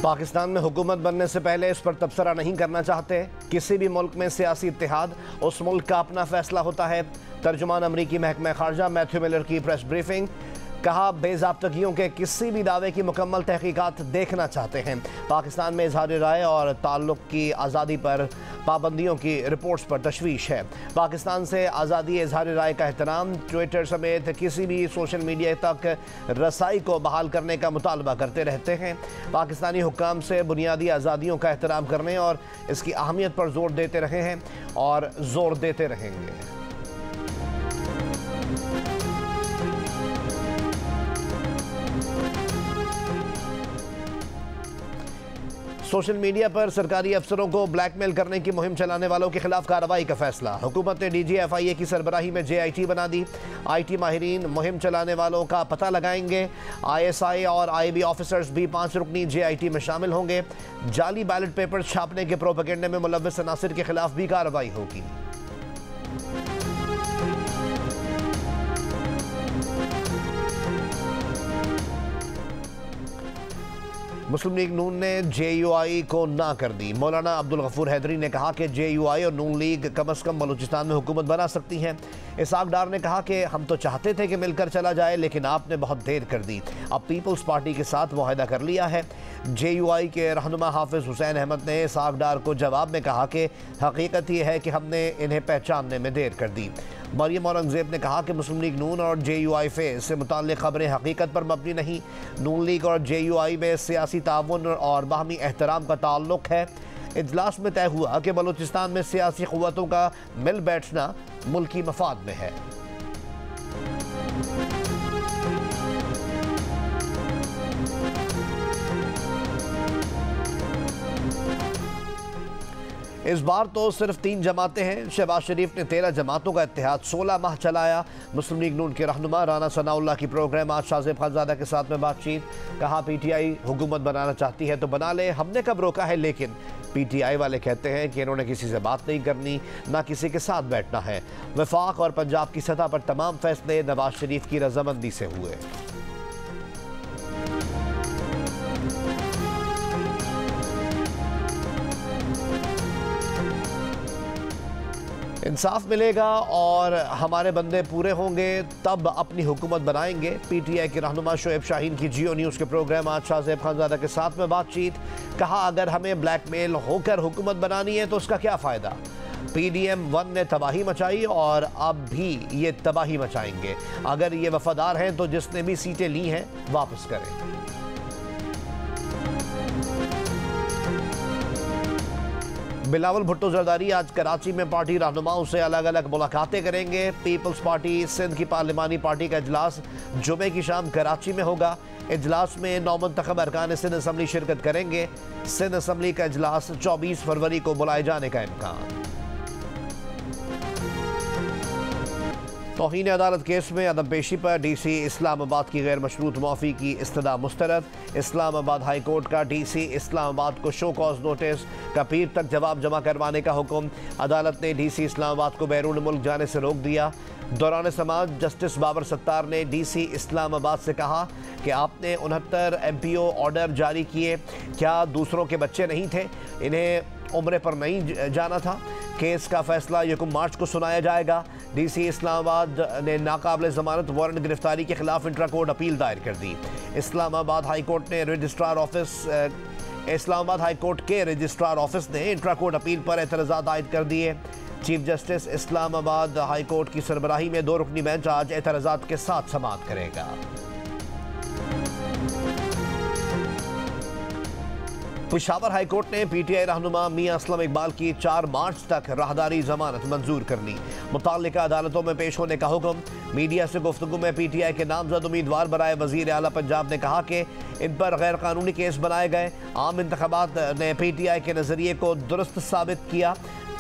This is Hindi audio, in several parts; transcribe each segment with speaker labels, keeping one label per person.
Speaker 1: पाकिस्तान में हुकूमत बनने से पहले इस पर तबसरा नहीं करना चाहते। किसी भी मुल्क में सियासी इत्तेहाद उस मुल्क का अपना फैसला होता है। तर्जुमान अमरीकी महकमा खारजा मैथ्यू मिलर की प्रेस ब्रीफिंग। कहा, बेज़ाब्तगियों के किसी भी दावे की मुकम्मल तहकीकात देखना चाहते हैं। पाकिस्तान में इजहार राय और ताल्लुक़ की आज़ादी पर पाबंदियों की रिपोर्ट्स पर तशवीश है। पाकिस्तान से आज़ादी इजहार राय का एहतराम, ट्विटर समेत किसी भी सोशल मीडिया तक रसाई को बहाल करने का मुतालबा करते रहते हैं। पाकिस्तानी हुक्काम से बुनियादी आज़ादियों का एहतराम करने और इसकी अहमियत पर जोर देते रहे हैं और जोर देते रहेंगे। सोशल मीडिया पर सरकारी अफसरों को ब्लैकमेल करने की मुहिम चलाने वालों के खिलाफ कार्रवाई का फैसला। हुकूमत ने DGFIA की सरबराही में JIT बना दी। IT माहिरीन मुहिम चलाने वालों का पता लगाएंगे। ISI और IB ऑफिसर्स भी 5 रुकनी JIT में शामिल होंगे। जाली बैलेट पेपर छापने के प्रोपेगेंडे में मुलव्वस अनासिर के खिलाफ भी कार्रवाई होगी। मुस्लिम लीग नून ने JUI को ना कर दी। मौलाना अब्दुल गफूर हैदरी ने कहा कि JUI और नून लीग कम अज़ कम बलूचिस्तान में हुकूमत बना सकती हैं। इसहाक डार ने कहा कि हम तो चाहते थे कि मिलकर चला जाए, लेकिन आपने बहुत देर कर दी। अब पीपल्स पार्टी के साथ मुआहदा कर लिया है। JUI के रहनुमा हाफिज़ हुसैन अहमद ने इसहाक डार को जवाब में कहा कि हकीकत यह है कि हमने इन्हें पहचानने में देर कर दी। मरियम औरंगज़ेब ने कहा कि मुस्लिम लीग नून और JUI फेज़ से मुताल्लिक़ खबरें हकीकत पर मबनी नहीं। नून लीग और JUI में सियासी ताउन और बाहमी एहतराम का ताल्लुक़ है। इजलास में तय हुआ कि बलूचिस्तान में सियासी क़ुव्वतों का मिल बैठना मुल्की मफाद में है। इस बार तो सिर्फ 3 जमातें हैं। शहबाज शरीफ ने 13 जमातों का इत्तेहाद 16 माह चलाया। मुस्लिम लीग नून के रहनुमा राना सनाउल्लाह की प्रोग्राम आज शाहज़ेब खानज़ादा के साथ में बातचीत। कहा, PTI हुकूमत बनाना चाहती है तो बना ले, हमने कब रोका है। लेकिन PTI वाले कहते हैं कि इन्होंने किसी से बात नहीं करनी, ना किसी के साथ बैठना है। वफाक और पंजाब की सतह पर तमाम फैसले नवाज शरीफ की रजामंदी से हुए। इंसाफ मिलेगा और हमारे बंदे पूरे होंगे तब अपनी हुकूमत बनाएंगे। PTI के रहनुमा शोएब शाहीन की जियो न्यूज़ के प्रोग्राम आज शाहज़ेब खानज़ादा के साथ में बातचीत। कहा, अगर हमें ब्लैकमेल होकर हुकूमत बनानी है तो उसका क्या फ़ायदा। PDM 1 ने तबाही मचाई और अब भी ये तबाही मचाएंगे। अगर ये वफादार हैं तो जिसने भी सीटें ली हैं वापस करें। बिलावल भुट्टो जरदारी आज कराची में पार्टी रहनुमाओं से अलग अलग मुलाकातें करेंगे। पीपल्स पार्टी सिंध की पार्लिमानी पार्टी का इजलास जुमे की शाम कराची में होगा। इजलास में नौमुंतखब अरकान सिंध असम्बली शिरकत करेंगे। सिंध असम्बली का इजलास 24 फरवरी को बुलाए जाने का इम्कान। तौहीन अदालत केस में अदम पेशी पर DC इस्लामाबाद की गैर मशरूत मुआफ़ी की इस्तदा मुस्तरद। इस्लामाबाद हाई कोर्ट का DC इस्लामाबाद को शो कॉज नोटिस का पीर तक जवाब जमा करवाने का हुक्म। अदालत ने DC इस्लामाबाद को बैरून मुल्क जाने से रोक दिया। दौरान समाज जस्टिस बाबर सत्तार ने DC इस्लामाबाद से कहा कि आपने 69 MPO ऑर्डर जारी किए, क्या दूसरों के बच्चे नहीं थे, इन्हें उम्रे पर नहीं जाना था। केस का फैसला 1 मार्च को सुनाया जाएगा। DC इस्लामाबाद ने नाकाबिल ज़मानत वारंट गिरफ्तारी के खिलाफ इंट्रा कोर्ट अपील दायर कर दी। इस्लामाबाद हाई कोर्ट के रजिस्ट्रार ऑफिस ने इंट्रा कोर्ट अपील पर एतराज़ात आयद कर दिए। Chief justice Islamabad high court की सरबराही में 2 रुकनी बेंच आज एतराज़ात के साथ समाअत करेगा। पेशावर हाई कोर्ट ने PTI रहनुमा मियां असलम इकबाल की 4 मार्च तक राहदारी जमानत मंजूर कर ली। मुताल्लिका अदालतों में पेश होने का हुक्म। मीडिया से गुफ्तगू में PTI के नामजद उम्मीदवार बराए वज़ीर आला पंजाब ने कहा कि इन पर गैर कानूनी केस बनाए गए। आम इंतखाबात ने PTI के नज़रिए को दुरुस्त साबित किया।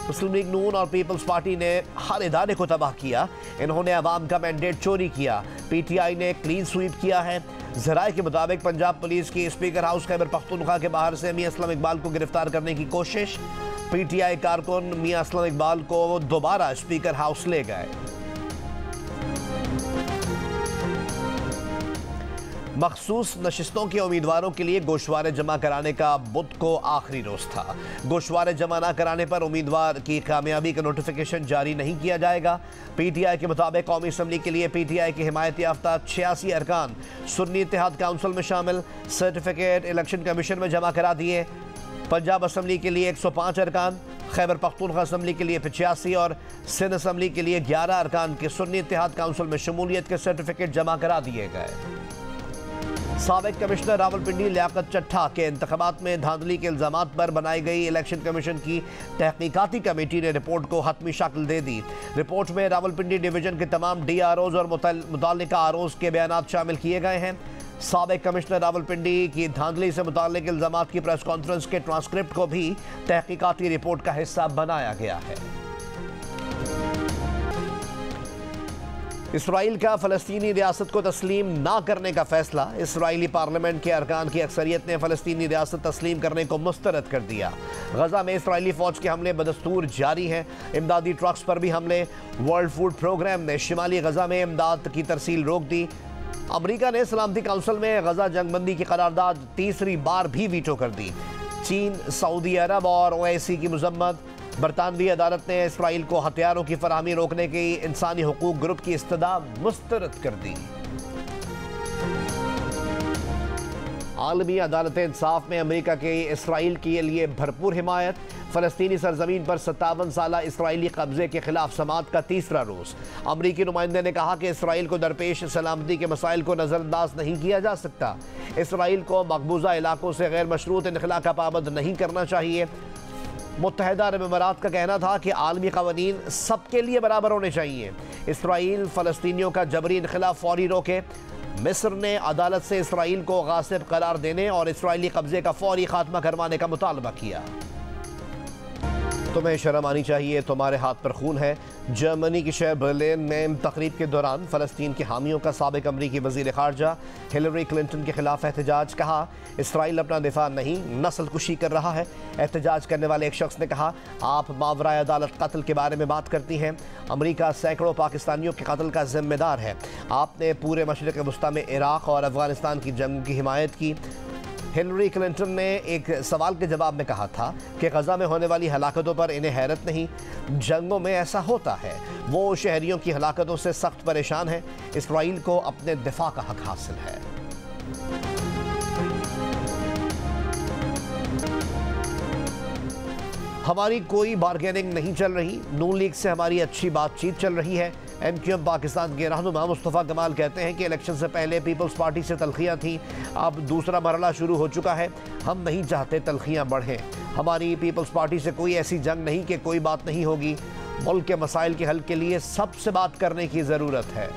Speaker 1: मुस्लिम लीग नून और पीपल्स पार्टी ने हर इदारे को तबाह किया। इन्होंने अवाम का मैंडेट चोरी किया। PTI ने क्लीन स्वीप किया है। ज़राए के मुताबिक पंजाब पुलिस की स्पीकर हाउस खैबर पख्तूनख्वा के बाहर से मियां असलम इकबाल को गिरफ्तार करने की कोशिश। PTI कारकुन मियां असलम इकबाल को दोबारा स्पीकर हाउस ले गए। मखसूस नशिस्तों के उम्मीदवारों के लिए गोशवारे जमा कराने का बुध को आखिरी रोज था। गोशवारे जमा न कराने पर उम्मीदवार की कामयाबी का नोटिफिकेशन जारी नहीं किया जाएगा। PTI के मुताबिक कौमी असम्बली के लिए PTI के हिमायत याफ्ता 86 अरकान सुन्नी इत्तेहाद काउंसिल में शामिल सर्टिफिकेट इलेक्शन कमीशन में जमा करा दिए। पंजाब असम्बली के लिए 105 अरकान, खैबर पख्तूनख्वा असम्बली के लिए 85 और सिंध असम्बली के लिए 11 अरकान के सुन्नी इत्तेहाद काउंसिल में शमूलियत के सर्टिफिकेट जमा करा दिए गए। साबिक कमिश्नर रावलपिंडी लियाकत चट्ठा के इंतखाबात में धांधली के इल्जामात पर बनाई गई इलेक्शन कमीशन की तहकीकाती कमेटी ने रिपोर्ट को हतमी शक्ल दे दी। रिपोर्ट में रावलपिंडी डिवीजन के तमाम DROs और मुतल्लिका ROs के बयान शामिल किए गए हैं। साबिक कमिश्नर रावलपिंडी की धांधली से मुताल्लिक इल्जामात की प्रेस कॉन्फ्रेंस के ट्रांसक्रिप्ट को भी तहकीकाती रिपोर्ट का हिस्सा बनाया गया है। इसराइल का फ़लस्तीनी रियासत को तस्लीम ना करने का फैसला। इसराइली पार्लियामेंट के अरकान की अक्सरियत ने फ़लस्तीनी रियासत तस्लीम करने को मुस्तरद कर दिया। गजा में इसराइली फ़ौज के हमले बदस्तूर जारी हैं। इमदादी ट्रक्स पर भी हमले। वर्ल्ड फूड प्रोग्राम ने शिमाली गजा में इमदाद की तरसील रोक दी। अमरीका ने सलामती काउंसिल में गजा जंगबंदी की करारदाद तीसरी बार भी वीटो कर दी। चीन, सऊदी अरब और OIC की मजम्मत। बरतानवी अदालत ने इसराइल को हथियारों की फराहमी रोकने की इंसानी हुकूक ग्रुप की इस्तदा मुस्तरद कर दी। आलमी अदालत इंसाफ में अमेरिका के इसराइल के लिए भरपूर हिमायत। फ़लस्तीनी सरजमीन पर 57 साला इसराइली कब्जे के खिलाफ समाअत का तीसरा रोज़। अमरीकी नुमाइंदे ने कहा कि इसराइल को दरपेश सलामती के मसाइल को नज़रअंदाज नहीं किया जा सकता। इसराइल को मकबूजा इलाकों से गैर मशरूत इनखला का पाबंद नहीं करना चाहिए। मुत्तहिदा अरब अमीरात का कहना था कि आलमी क़वानीन सबके लिए बराबर होने चाहिए। इसराइल फ़लस्तीनियों का जबरी इनखला फौरी रोके। मिस्र ने अदालत से इसराइल को गासिब करार देने और इसराइली कब्जे का फौरी खात्मा करवाने का मुतालबा किया। तुम्हें शर्म आनी चाहिए, तुम्हारे हाथ पर खून है। जर्मनी की शहर बर्लिन में तकरीब के दौरान फ़लस्तीन के हामियों का साबिक अमरीकी वज़ीर ख़ारजा हिलरी क्लिंटन के खिलाफ एहतजाज। कहा इसराइल अपना दिफा नहीं नस्ल कुशी कर रहा है। एहतजाज करने वाले एक शख्स ने कहा आप मावराए अदालत कत्ल के बारे में बात करती हैं। अमरीका सैकड़ों पाकिस्तानियों के कत्ल का जिम्मेदार है। आपने पूरे मशरिक़ वस्ता में इराक़ और अफ़गानिस्तान की जंग की हिमायत की। हिलरी क्लिंटन ने एक सवाल के जवाब में कहा था कि गजा में होने वाली हलाकतों पर इन्हें हैरत नहीं, जंगों में ऐसा होता है। वो शहरियों की हलाकतों से सख्त परेशान है। इसराइल को अपने दिफा का हक हासिल है। हमारी कोई बार्गेनिंग नहीं चल रही। नून लीग से हमारी अच्छी बातचीत चल रही है। MQM पाकिस्तान के रहनुमा मुस्तफ़ा कमाल कहते हैं कि इलेक्शन से पहले पीपल्स पार्टी से तलखियाँ थीं, अब दूसरा मरहला शुरू हो चुका है। हम नहीं चाहते तलखियाँ बढ़ें। हमारी पीपल्स पार्टी से कोई ऐसी जंग नहीं कि कोई बात नहीं होगी। मुल्क के मसाइल के हल के लिए सबसे बात करने की ज़रूरत है।